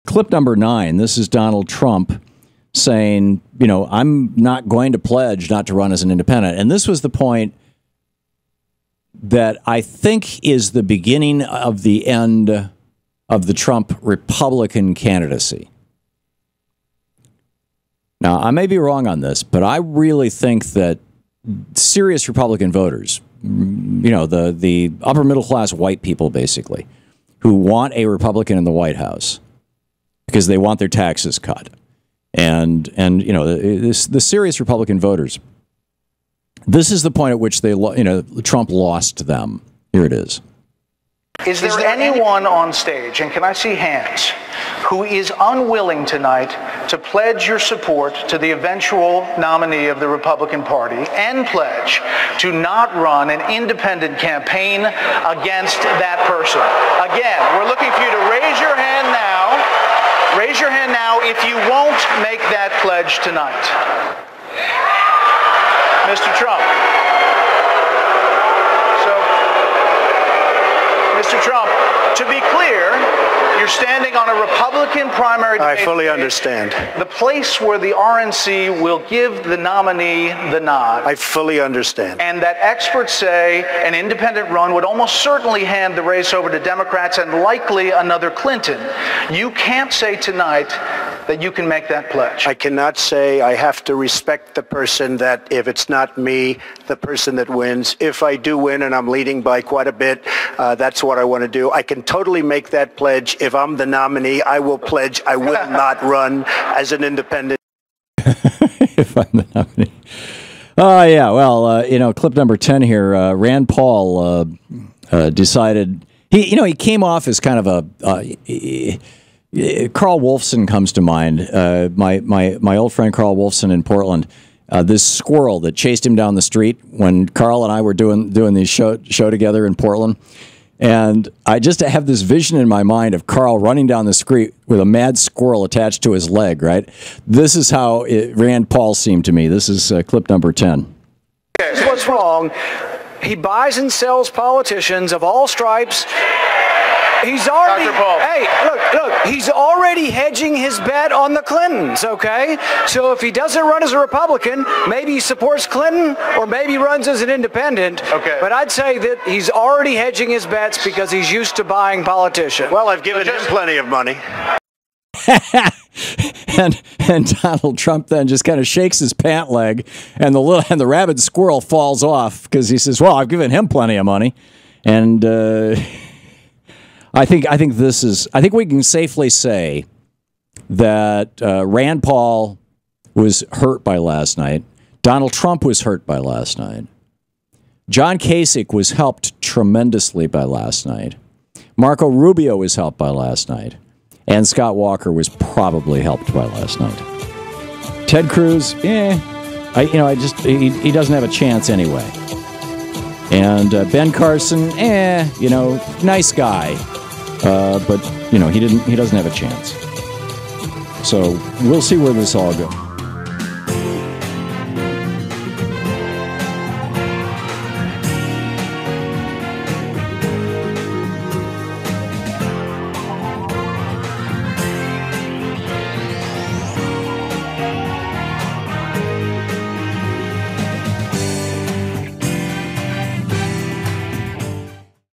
clip number 9. This is Donald Trump saying, I'm not going to pledge not to run as an independent. And this was the point that I think is the beginning of the end of the Trump Republican candidacy. Now, I may be wrong on this, but I really think that serious Republican voters, the upper middle class white people, basically, who want a Republican in the White House because they want their taxes cut, and the serious Republican voters, this is the point at which Trump lost them. Here it is. Is there anyone on stage, and can I see hands, who is unwilling tonight to pledge your support to the eventual nominee of the Republican Party and pledge to not run an independent campaign against that person? Again, we're looking for you to raise your hand now. Raise your hand now if you won't make that pledge tonight. Mr. Trump. Mr. Trump, to be clear, you're standing on a Republican primary debate. I fully understand. The place where the RNC will give the nominee the nod. I fully understand. And that experts say an independent run would almost certainly hand the race over to Democrats and likely another Clinton. You can't say tonight that you can make that pledge. I cannot say. I have to respect the person that if it's not me, the person that wins. If I do win and I'm leading by quite a bit, that's what I want to do. I can totally make that pledge. If I'm the nominee, I will pledge I will not run as an independent. If I'm the nominee. Oh, yeah. Well, clip number 10 here. Rand Paul decided he came off as kind of a Carl Wolfson comes to mind. My old friend Carl Wolfson in Portland. This squirrel that chased him down the street when Carl and I were doing these show together in Portland. And I just have this vision in my mind of Carl running down the street with a mad squirrel attached to his leg, right? This is how Rand Paul seemed to me. This is clip number 10. What's wrong? He buys and sells politicians of all stripes. He's already, hey, look, he's already hedging his bet on the Clintons, okay? So if he doesn't run as a Republican, maybe he supports Clinton or maybe he runs as an independent. Okay. But I'd say that he's already hedging his bets because he's used to buying politicians. Well, I've given him plenty of money. and Donald Trump then just kind of shakes his pant leg, and the rabid squirrel falls off because he says, "Well, I've given him plenty of money," and I think we can safely say that Rand Paul was hurt by last night. Donald Trump was hurt by last night. John Kasich was helped tremendously by last night. Marco Rubio was helped by last night. And Scott Walker was probably helped by last night. Ted Cruz, he doesn't have a chance anyway. And Ben Carson, nice guy, but he doesn't have a chance. So we'll see where this all goes.